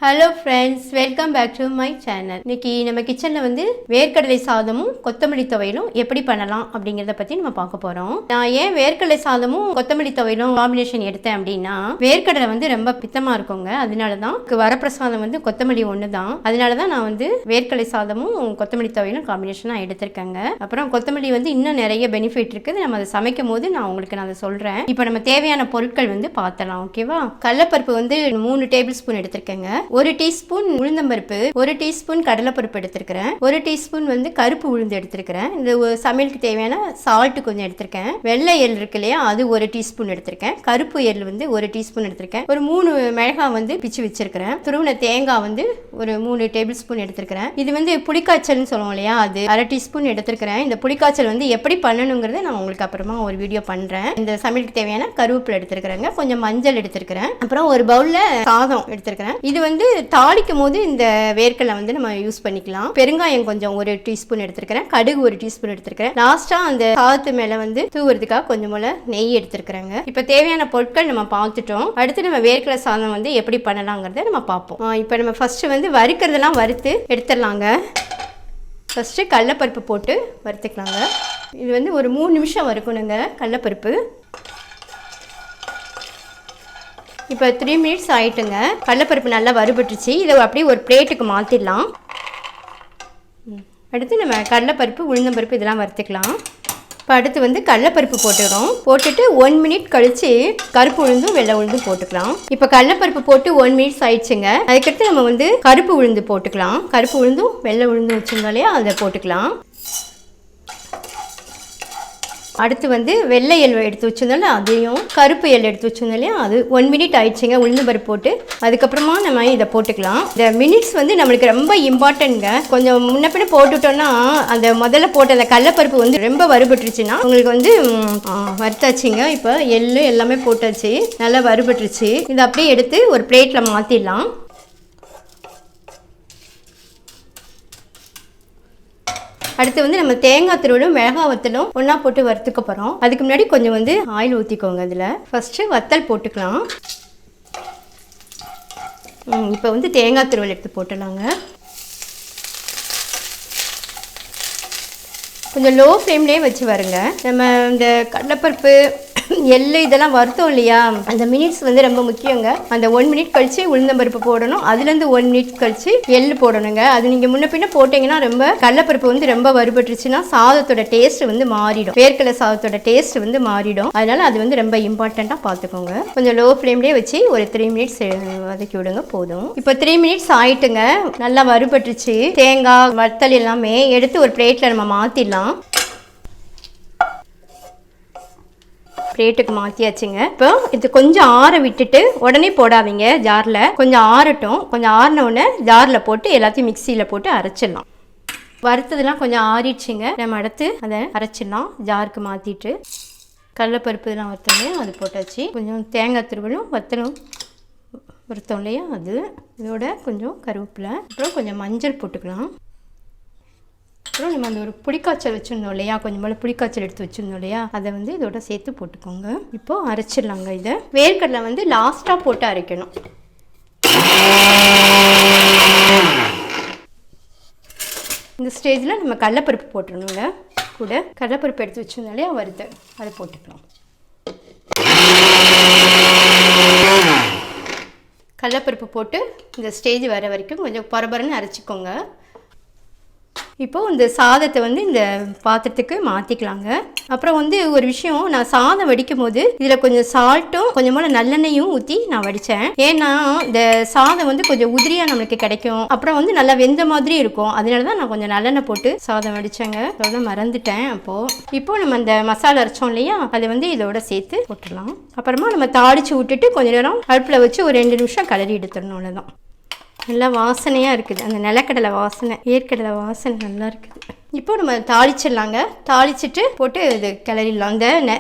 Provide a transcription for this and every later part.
Hello friends, welcome back to my channel. இன்னைக்கு நம்ம கிச்சனில் வந்து வேர்க்கடலை சாதமும் கொத்தமல்லி துவையலும் எப்படி பண்ணலாம் அப்படிங்கிறத பற்றி நம்ம பார்க்க போகிறோம். நான் ஏன் வேர்க்கடலை சாதமும் கொத்தமல்லி துவையலும் காம்பினேஷன் எடுத்தேன் அப்படின்னா, வேர்க்கடலை வந்து ரொம்ப பித்தமாக இருக்குங்க. அதனால தான் வரப்பிரசாதம் வந்து கொத்தமல்லி ஒன்று தான். அதனால தான் நான் வந்து வேர்க்கடலை சாதமும் கொத்தமல்லி துவையலும் காம்பினேஷனாக எடுத்திருக்கேங்க. அப்புறம் கொத்தமல்லி வந்து இன்னும் நிறைய பெனிஃபிட் இருக்குது. நம்ம அதை சமைக்கும் போது நான் உங்களுக்கு அதை சொல்கிறேன். இப்போ நம்ம தேவையான பொருட்கள் வந்து பார்த்தலாம். ஓகேவா? கடலைப்பருப்பு வந்து 3 டேபிள் ஸ்பூன் எடுத்திருக்கேங்க. 1 டீஸ்பூன் உளுந்தம்பருப்பு, 1 டீஸ்பூன் கடலைப்பருப்பு எடுத்திருக்கிறேன். 1 டீஸ்பூன் வந்து கருப்பு உளுந்து எடுத்திருக்கிறேன். இந்த சமையலுக்கு தேவையான சால்ட் கொஞ்சம் எடுத்திருக்கேன். வெள்ளை எள் இருக்கு இல்லையா, அது 1 டீஸ்பூன் எடுத்திருக்கேன். கருப்பு எள் வந்து 1 டீஸ்பூன் எடுத்திருக்கேன். ஒரு 3 மிளகாய் வந்து பிச்சு வச்சிருக்கிறேன். துருவின தேங்காய் வந்து ஒரு 3 டேபிள் ஸ்பூன் எடுத்திருக்கிறேன். இது வந்து புளிக்காய்ச்சல்னு சொல்லுவோம் இல்லையா, அது 1/2 டீஸ்பூன் எடுத்திருக்கிறேன். இந்த புளிக்காய்ச்சல் வந்து எப்படி பண்ணணுங்கிறத நான் உங்களுக்கு அப்புறமா ஒரு வீடியோ பண்றேன். இந்த சமையலுக்கு தேவையான கருவேப்பிலை எடுத்திருக்கிறேங்க. கொஞ்சம் மஞ்சள் எடுத்திருக்கிறேன். அப்புறம் ஒரு பவுல்ல சாதம் எடுத்திருக்கிறேன். இது வந்து தாளிக்கும் போது இந்த வேர்க்கடலை வந்து நம்ம யூஸ் பண்ணிக்கலாம். பெருங்காயம் கொஞ்சம் 1 டீஸ்பூன் எடுத்திருக்கிறேன். கடுகு 1 டீஸ்பூன் எடுத்திருக்கிறேன். லாஸ்டா அந்த சாதத்து மேல வந்து தூவுறதுக்காக கொஞ்சம் போல நெய் எடுத்திருக்கிறேங்க. இப்ப தேவையான பொருட்கள் நம்ம பார்த்துட்டோம். அடுத்து நம்ம வேர்க்கடலை சாதம் வந்து எப்படி பண்ணலாங்கிறத நம்ம பார்ப்போம். இப்போ நம்ம ஃபர்ஸ்ட் வந்து வறுக்கிறதெல்லாம் வறுத்து எடுத்துடலாங்க. ஃபர்ஸ்ட் கடலைப்பருப்பு போட்டு வறுத்துக்கலாங்க. இது வந்து ஒரு 3 நிமிஷம் வறுக்கணுங்க கடலைப்பருப்பு. இப்போ 3 மினிட்ஸ் ஆயிட்டுங்க. கடலைப்பருப்பு நல்லா வறுபட்டுருச்சு. இதை அப்படியே ஒரு பிளேட்டுக்கு மாற்றிடலாம். அடுத்து நம்ம கடலைப்பருப்பு உளுந்தம்பருப்பு இதெல்லாம் வறுத்துக்கலாம். இப்போ அடுத்து வந்து கடலைப்பருப்பு போட்டுக்கிறோம். போட்டுட்டு 1 மினிட் கழித்து கருப்பு உளுந்தும் வெள்ளை உளுந்தும் போட்டுக்கலாம். இப்போ கடலைப்பருப்பு போட்டு 1 மினிட்ஸ் ஆயிடுச்சுங்க. அதுக்கடுத்து நம்ம வந்து கருப்பு உளுந்து போட்டுக்கலாம். கருப்பு உளுந்தும் வெள்ளை உளுந்தும் வச்சுருந்தோம் இல்லையா, அதை போட்டுக்கலாம். அடுத்து வந்து வெள்ளை எள் எடுத்து வச்சுருந்தோம்ல, அதையும் கருப்பு எள் எடுத்து வச்சுருந்தோம் இல்லையா, அது 1 மினிட் ஆயிடுச்சுங்க. உளுந்து பருப்பு போட்டு அதுக்கப்புறமா நம்ம இதை போட்டுக்கலாம். இந்த மினிட்ஸ் வந்து நம்மளுக்கு ரொம்ப இம்பார்ட்டன்ட்ங்க. கொஞ்சம் முன்ன பின்ன போட்டுட்டோம்னா அந்த முதல்ல போட்ட அந்த கடலைப்பருப்பு வந்து ரொம்ப வறுபட்டுருச்சுன்னா உங்களுக்கு வந்து வறுத்தாச்சுங்க. இப்போ எள்ளு எல்லாமே போட்டாச்சு, நல்லா வறுபட்டுருச்சு. இதை அப்படியே எடுத்து ஒரு பிளேட்டில் மாற்றிடலாம். அடுத்து வந்து நம்ம தேங்காய் துருவலும் மிளகாய் வத்தலும் ஒன்றா போட்டு வறுத்துக்க போகிறோம். அதுக்கு முன்னாடி கொஞ்சம் வந்து ஆயில் ஊற்றிக்கோங்க. அதில் ஃபஸ்ட்டு வத்தல் போட்டுக்கலாம். இப்போ வந்து தேங்காய் துருவல் எடுத்து போட்டுடலாங்க. கொஞ்சம் லோ ஃப்ளேம்லேயே வச்சு வருங்க. நம்ம இந்த கடலைப்பருப்பு எள்ளு இதெல்லாம் வறுத்தோம் இல்லையா, அந்த மினிட்ஸ் வந்து ரொம்ப முக்கியங்க. அந்த 1 மினிட் கழிச்சு உளுந்தம்பருப்பு போடணும். அதுலேருந்து 1 மினிட் கழிச்சு எள்ளு போடணுங்க. அது நீங்கள் முன்ன பின்ன போட்டிங்கன்னா ரொம்ப கடலைப்பருப்பு வந்து ரொம்ப வறுபட்டுருச்சுன்னா சாதத்தோட டேஸ்ட் வந்து மாறிடும். வேர்க்கடலை சாதத்தோட டேஸ்ட் வந்து மாறிடும். அதனால அது வந்து ரொம்ப இம்பார்ட்டண்ட்டாக பார்த்துக்கோங்க. கொஞ்சம் லோ ஃப்ளேம்லேயே வச்சு ஒரு 3 மினிட்ஸ் வதக்கி விடுங்க, போதும். இப்போ 3 மினிட்ஸ் ஆயிட்டுங்க. நல்லா வறுபட்டுருச்சு. தேங்காய் வத்தல் எல்லாமே எடுத்து ஒரு பிளேட்டில் நம்ம மாற்றிடலாம். பிளேட்டுக்கு மாற்றியாச்சுங்க. இப்போ இது கொஞ்சம் ஆற விட்டுட்டு உடனே போடாதீங்க. ஜாரில் கொஞ்சம் ஆறட்டும். கொஞ்சம் ஆறின உடனே ஜாரில் போட்டு எல்லாத்தையும் மிக்சியில் போட்டு அரைச்சிடலாம். வறுத்ததெல்லாம் கொஞ்சம் ஆறிடுச்சுங்க. நம்ம அடுத்து அதை அரைச்சிடலாம். ஜாருக்கு மாற்றிட்டு கடலைப்பருப்பு இதெல்லாம் வறுத்தோம், அது போட்டாச்சு. கொஞ்சம் தேங்காய் துருவலும் வத்தலும் வறுத்தோம் இல்லையா, அது இதோட கொஞ்சம் கருவேப்பிலை, அப்புறம் கொஞ்சம் மஞ்சள் போட்டுக்கலாம். அப்புறம் நம்ம அந்த ஒரு புளிக்காய்ச்சல் வச்சுருந்தோம் இல்லையா, கொஞ்சம் போல் புளிக்காய்ச்சல் எடுத்து வச்சுருந்தோம் இல்லையா, அதை வந்து இதோட சேர்த்து போட்டுக்கோங்க. இப்போது அரைச்சிடலாங்க. இதை வேர்க்கடலை வந்து லாஸ்ட்டாக போட்டு அரைக்கணும். இந்த ஸ்டேஜில் நம்ம கடலைப்பருப்பு போட்டுடணுங்க. கூட கடலைப்பருப்பு எடுத்து வச்சுருந்தோம் இல்லையா, வறுத்து அதை போட்டுக்கலாம். கடலைப்பருப்பு போட்டு இந்த ஸ்டேஜ் வர வரைக்கும் கொஞ்சம் பரபரன்னு அரைச்சிக்கோங்க. இப்போது இந்த சாதத்தை வந்து இந்த பாத்திரத்துக்கு மாற்றிக்கலாங்க. அப்புறம் வந்து ஒரு விஷயம், நான் சாதம் வடிக்கும் போது இதில் கொஞ்சம் சால்ட்டும் கொஞ்சம் போல் நல்லெண்ணையும் ஊற்றி நான் வடித்தேன். ஏன்னா இந்த சாதம் வந்து கொஞ்சம் உதிரியாக நம்மளுக்கு கிடைக்கும். அப்புறம் வந்து நல்லா வெந்த மாதிரி இருக்கும். அதனால தான் நான் கொஞ்சம் நல்லெண்ணெய் போட்டு சாதம் வடித்தேங்க. அதோட மறந்துட்டேன். இப்போது நம்ம அந்த மசாலா அரைச்சோம் இல்லையா, அதை வந்து இதோட சேர்த்து போட்டுடலாம். அப்புறமா நம்ம தாளித்து விட்டுட்டு கொஞ்சம் நேரம் அடுப்பில் வச்சு ஒரு 2 நிமிஷம் கலரி எடுத்துடணும். அவ்வளோதான். நல்லா வாசனையாக இருக்குது. அந்த நிலக்கடலை வாசனை, ஏற்கடலை வாசனை நல்லா இருக்குது. இப்போ நம்ம தாளிச்சிடலாங்க. தாளிச்சிட்டு போட்டு இது கிளறிடலாம்.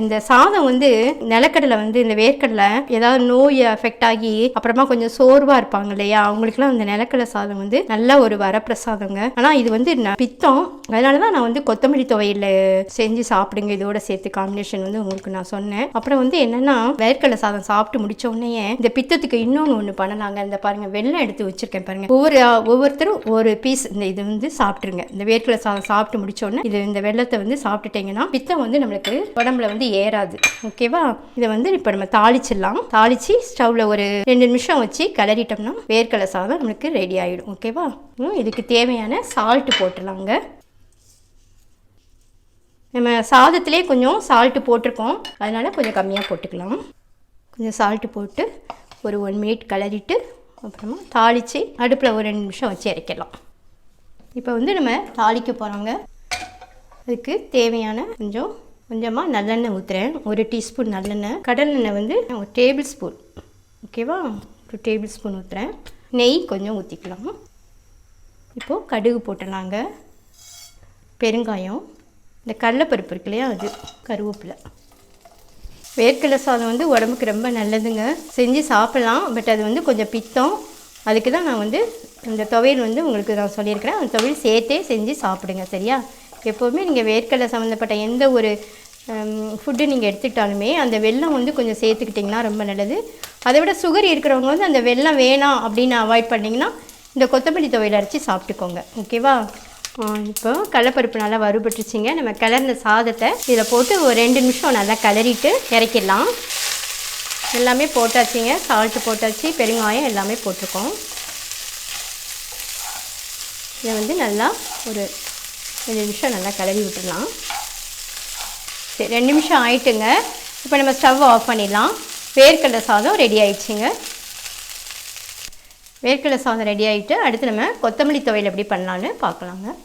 இந்த சாதம் வந்து நிலக்கடலை வந்து இந்த வேர்க்கடலை ஏதாவது நோய் அஃபெக்ட் ஆகி அப்புறமா கொஞ்சம் சோர்வாக இருப்பாங்க இல்லையா, அவங்களுக்குலாம் இந்த நிலக்கடலை சாதம் வந்து நல்ல ஒரு வரப்பிரசாதங்க. ஆனால் இது வந்து பித்தம், அதனால தான் நான் வந்து கொத்தமல்லி துவையில் செஞ்சு சாப்பிடுங்க இதோட சேர்த்து காம்பினேஷன் வந்து உங்களுக்கு நான் சொன்னேன். அப்புறம் வந்து என்னன்னா, வேர்க்கடலை சாதம் சாப்பிட்டு முடிச்ச உடனே இந்த பித்தத்துக்கு இன்னொன்று ஒன்று பண்ணலாங்க. இந்த பாருங்க, வெள்ளம் எடுத்து வச்சிருக்கேன் பாருங்க. ஒவ்வொருத்தரும் ஒரு பீஸ் இந்த இது வந்து சாப்பிட்டுருங்க. இந்த வேர்க்கடலை சாதம் சாப்பிட்டு முடிச்ச உடனே இந்த வெள்ளத்தை வந்து சாப்பிட்டுட்டீங்கன்னா பித்தம் வந்து நம்மளுக்கு உடம்புல வந்து ஏறாது. ஓகேவா? இதை வந்து இப்போ நம்ம தாளிச்சிடலாம். தாளிச்சு ஸ்டவ்ல ஒரு 2 நிமிஷம் வச்சு கிளறிட்டோம்னா வேர்க்கடலை சாதம் நம்மளுக்கு ரெடி ஆகிடும். ஓகேவா? இதுக்கு தேவையான சால்ட்டு போட்டுடலாங்க. நம்ம சாதத்திலே கொஞ்சம் சால்ட்டு போட்டிருக்கோம், அதனால கொஞ்சம் கம்மியாக போட்டுக்கலாம். கொஞ்சம் சால்ட்டு போட்டு ஒரு 1 மினிட் கிளறிட்டு அப்புறமா தாளித்து அடுப்பில் ஒரு 2 நிமிஷம் வச்சு இறக்கிடலாம். இப்போ வந்து நம்ம தாளிக்க போகிறோங்க. அதுக்கு தேவையான கொஞ்சமாக நல்லெண்ணெய் ஊற்றுறேன். 1 டீஸ்பூன் நல்லெண்ணெய். கடலெண்ணெய் வந்து 1 டேபிள் ஸ்பூன். ஓகேவா? 1 டேபிள் ஸ்பூன் ஊற்றுறேன். நெய் கொஞ்சம் ஊற்றிக்கலாம். இப்போது கடுகு போட்டுடலாங்க. பெருங்காயம், இந்த கடலைப்பருப்பு இருக்கு இல்லையா, அது, கருவேப்பிலை. வேர்க்கடலை சாதம் வந்து உடம்புக்கு ரொம்ப நல்லதுங்க. செஞ்சு சாப்பிட்லாம், பட் அது வந்து கொஞ்சம் பித்தம். அதுக்கு தான் நான் வந்து இந்த துவையல் வந்து உங்களுக்கு நான் சொல்லியிருக்கிறேன். அந்த துவையல் சேர்த்தே செஞ்சு சாப்பிடுங்க. சரியா? எப்போவுமே நீங்கள் வேர்க்கடலை சம்மந்தப்பட்ட எந்த ஒரு ஃபுட்டு நீங்கள் எடுத்துக்கிட்டாலுமே அந்த வெல்லம் வந்து கொஞ்சம் சேர்த்துக்கிட்டிங்கன்னா ரொம்ப நல்லது. அதை விட சுகர் இருக்கிறவங்க வந்து அந்த வெல்லம் வேணாம் அப்படின்னு அவாய்ட் பண்ணிங்கன்னா இந்த கொத்தமல்லி துவையல் அரைச்சி சாப்பிட்டுக்கோங்க. ஓகேவா? இப்போ கடலைப்பருப்பு நல்லா வறுபட்டுருச்சிங்க. நம்ம கிளறின சாதத்தை இதில் போட்டு ஒரு 2 நிமிஷம் நல்லா கிளறிட்டு இறக்கிடலாம். எல்லாமே போட்டாச்சுங்க. சால்ட்டு போட்டாச்சு, பெருங்காயம் எல்லாமே போட்டிருக்கோம். இதை வந்து நல்லா ஒரு 2 நிமிஷம் நல்லா கிளறி விட்டுடலாம். சரி, 2 நிமிஷம் ஆயிட்டுங்க. இப்போ நம்ம ஸ்டவ் ஆஃப் பண்ணிடலாம். வேர்க்கடலை சாதம் ரெடி ஆயிடுச்சுங்க. வேர்க்கடலை சாதம் ரெடி ஆகிட்டு அடுத்து நம்ம கொத்தமல்லி துவையல் எப்படி பண்ணலான்னு பார்க்கலாங்க.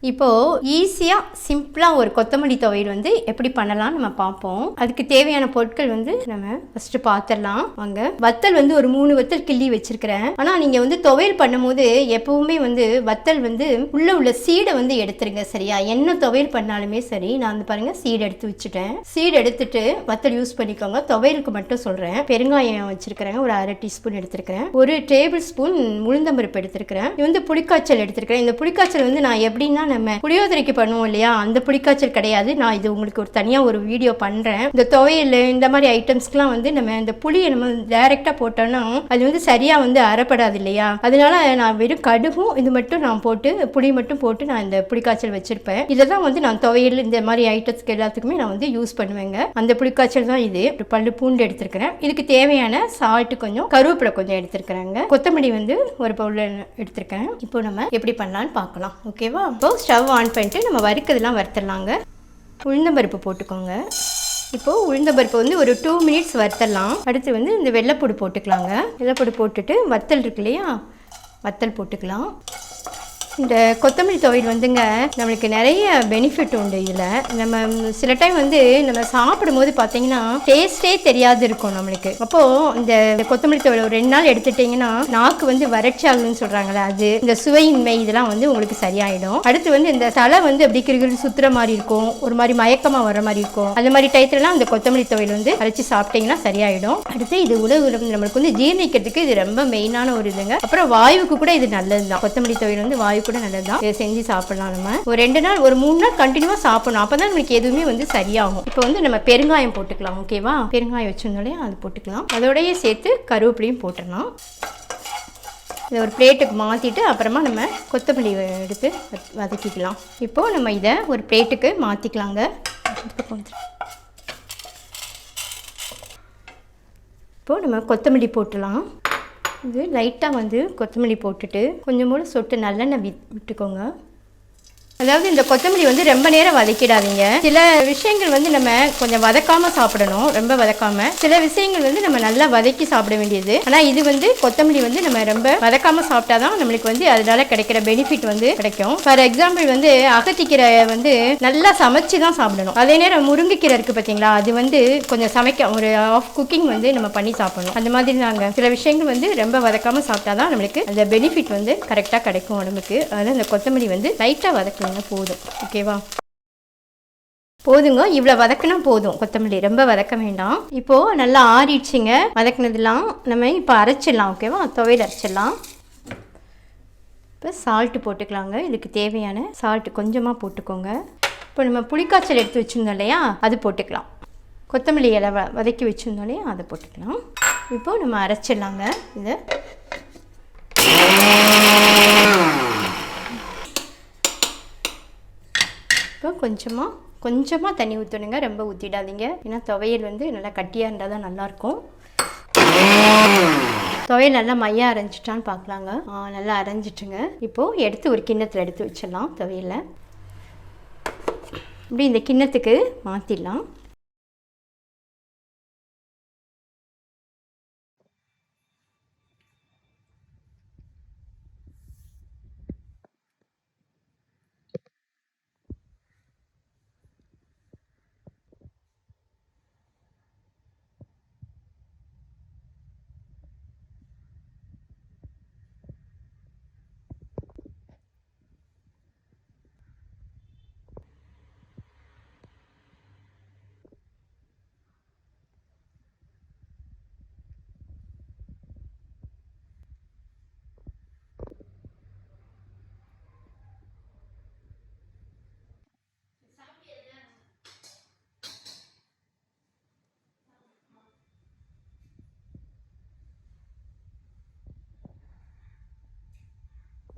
இப்போது ஈஸியாக சிம்பிளாக ஒரு கொத்தமல்லி துவையல் வந்து எப்படி பண்ணலாம்னு நம்ம பார்ப்போம். அதுக்கு தேவையான பொருட்கள் வந்து நம்ம ஃபஸ்ட்டு பார்த்துடலாம் வாங்க. வத்தல் வந்து ஒரு 3 வத்தல் கிள்ளி வச்சுருக்கிறேன். ஆனால் நீங்கள் வந்து துவையல் பண்ணும்போது எப்போவுமே வந்து வத்தல் வந்து உள்ள சீடை வந்து எடுத்துருங்க. சரியா? என்ன துவையல் பண்ணாலுமே சரி, நான் வந்து பாருங்கள் சீடு எடுத்து வச்சுட்டேன். சீடு எடுத்துட்டு வத்தல் யூஸ் பண்ணிக்கோங்க. துவையலுக்கு மட்டும் சொல்கிறேன். பெருங்காயம் வச்சுருக்கிறேன், ஒரு 1/2 டீஸ்பூன் எடுத்துருக்கிறேன். 1 டேபிள் ஸ்பூன் உளுந்தம்பருப்பு எடுத்துருக்கிறேன். இது வந்து புளிக்காய்ச்சல் எடுத்துருக்கிறேன். இந்த புளிக்காய்ச்சல் வந்து நான் எப்படின்னா, நம்ம புளியோதரைக்கு பண்ணுவோம் இல்லையா, அந்த புளிக்காய்ச்சல் கிடையாது. நான் இது உங்களுக்கு ஒரு தனியாக ஒரு வீடியோ பண்ணுறேன். இந்த துவையல் இந்த மாதிரி ஐட்டம்ஸ்க்குலாம் வந்து நம்ம இந்த புளியை நம்ம டைரெக்டாக போட்டோம்னா அது வந்து சரியாக வந்து அரைப்படாது இல்லையா. அதனால நான் வெறும் கடுகும் இது மட்டும் நான் போட்டு புளி மட்டும் போட்டு நான் இந்த புளிக்காய்ச்சல் வச்சுருப்பேன். இதை தான் வந்து நான் துவையல் இந்த மாதிரி ஐட்டம்ஸ்க்கு எல்லாத்துக்குமே நான் வந்து யூஸ் பண்ணுவேங்க. அந்த புளிக்காய்ச்சல் தான் இது. ஒரு பல்லு பூண்டு எடுத்துருக்கிறேன். இதுக்கு தேவையான சால்ட்டு கொஞ்சம், கருவேப்பிலை கொஞ்சம் எடுத்துருக்கிறேங்க. கொத்தமல்லி வந்து ஒரு பவுல் எடுத்துருக்கேன். இப்போ நம்ம எப்படி பண்ணலான்னு பார்க்கலாம். ஓகேவா? இப்போ ஸ்டவ் ஆன் பண்ணிட்டு நம்ம வறுக்கிறதுலாம் வறுத்துடலாங்க. உளுந்தம்பருப்பு போட்டுக்கோங்க. இப்போது உளுந்தம்பருப்பு வந்து ஒரு 2 மினிட்ஸ் வறுத்தரலாம். அடுத்து வந்து இந்த வெள்ளைப்பூடு போட்டுக்கலாங்க. வெள்ளைப்பூடு போட்டுட்டு வத்தல் இருக்கு இல்லையா, வத்தல் போட்டுக்கலாம். இந்த கொத்தமல்லி துவையல் வந்துங்க நம்மளுக்கு நிறைய பெனிஃபிட் உண்டு. இதில் நம்ம சில டைம் வந்து நம்ம சாப்பிடும்போது பார்த்தீங்கன்னா டேஸ்ட்டே தெரியாது இருக்கும் நம்மளுக்கு. அப்போது இந்த கொத்தமல்லி துவையல் ஒரு 2 நாள் எடுத்துட்டிங்கன்னா நாக்கு வந்து வறட்சி ஆகுன்னு சொல்கிறாங்களே, அது, இந்த சுவையின்மை இதெல்லாம் வந்து உங்களுக்கு சரியாயிடும். அடுத்து வந்து இந்த தலை வந்து அப்படி கிருகிரு சுற்றுற மாதிரி இருக்கும், ஒரு மாதிரி மயக்கமாக வர மாதிரி இருக்கும். அந்த மாதிரி டயத்துலலாம் இந்த கொத்தமல்லி துவையல் வந்து அரைச்சி சாப்பிட்டிங்கன்னா சரியாயிடும். அடுத்து இது உணவு நம்மளுக்கு வந்து ஜீரணிக்கிறதுக்கு இது ரொம்ப மெயினான ஒரு இதுங்க. அப்புறம் வாயுவுக்கு கூட இது நல்லது தான். கொத்தமல்லி துவையல் வந்து வாயு கூட நல்லதுதான். இதை செஞ்சு சாப்பிடலாம். நம்ம ஒரு 2 நாள் ஒரு 3 நாள் கண்டினியூவாக சாப்பிடணும். அப்போ தான் நம்மளுக்கு எதுவுமே வந்து சரியாகும். இப்போ வந்து நம்ம பெருங்காயம் போட்டுக்கலாம். ஓகேவா? பெருங்காயம் வச்சிருந்தோடனே அது போட்டுக்கலாம். அதோடய சேர்த்து கருவேப்பிலையும் போட்டுடலாம். இதை ஒரு பிளேட்டுக்கு மாற்றிட்டு அப்புறமா நம்ம கொத்தமல்லி எடுத்து வதக்கிக்கலாம். இப்போது நம்ம இதை ஒரு பிளேட்டுக்கு மாற்றிக்கலாங்க. இப்போது நம்ம கொத்தமல்லி போட்டுடலாம். இது லைட்டாக வந்து கொத்தமல்லி போட்டுட்டு கொஞ்சம் கூட சொட்டு நல்லெண்ணெய் விட்டுக்கோங்க. அதாவது இந்த கொத்தமல்லி வந்து ரொம்ப நேரம் வதக்கிடாதீங்க. சில விஷயங்கள் வந்து நம்ம கொஞ்சம் வதக்காம சாப்பிடணும், ரொம்ப வதக்காம. சில விஷயங்கள் வந்து நம்ம நல்லா வதக்கி சாப்பிட வேண்டியது. ஆனால் இது வந்து கொத்தமல்லி வந்து நம்ம ரொம்ப வதக்காம சாப்பிட்டாதான் நம்மளுக்கு வந்து அதனால கிடைக்கிற பெனிஃபிட் வந்து கிடைக்கும். ஃபார் எக்ஸாம்பிள் வந்து அகத்திக்கீரை வந்து நல்லா சமைச்சு தான் சாப்பிடணும். அதே நேரம் முருங்கைக்கீரை இருக்கு பார்த்தீங்களா, அது வந்து கொஞ்சம் சமைக்க ஒரு ஆஃப் குக்கிங் வந்து நம்ம பண்ணி சாப்பிடணும். அந்த மாதிரி தாங்க சில விஷயங்கள் வந்து ரொம்ப வதக்காம சாப்பிட்டாதான் நம்மளுக்கு அந்த பெனிஃபிட் வந்து கரெக்டாக கிடைக்கும் உடம்புக்கு. அதனால் இந்த கொத்தமல்லி வந்து லைட்டாக வதக்கணும் போதும். ஓகேவா, போதுங்க. இவ்வளோ வதக்கினா போதும். கொத்தமல்லி ரொம்ப வதக்க வேண்டாம். இப்போது நல்லா ஆறிடுச்சிங்க வதக்கினதுலாம். நம்ம இப்போ அரைச்சிடலாம். ஓகேவா, துவையல் அரைச்சிடலாம். இப்போ சால்ட்டு போட்டுக்கலாங்க. இதுக்கு தேவையான சால்ட்டு கொஞ்சமாக போட்டுக்கோங்க. இப்போ நம்ம புளிக்காய்ச்சல் எடுத்து வச்சுருந்தோம் இல்லையா, அது போட்டுக்கலாம். கொத்தமல்லி இலை வதக்கி வச்சுருந்தோம் இல்லையா, அதை போட்டுக்கலாம். இப்போது நம்ம அரைச்சிடலாங்க. இதை இப்போ கொஞ்சமாக தண்ணி ஊற்றணுங்க, ரொம்ப ஊற்றிடாதீங்க. ஏன்னா துவையல் வந்து நல்லா கட்டியாக இருந்தால் தான் நல்லாயிருக்கும். துவையல் நல்லா மையாக அரைஞ்சிட்டான்னு பார்க்கலாங்க. நல்லா அரைஞ்சிட்டுங்க. இப்போது எடுத்து ஒரு கிண்ணத்தில் எடுத்து வச்சிடலாம். துவையலை இப்படி இந்த கிண்ணத்துக்கு மாற்றிடலாம்.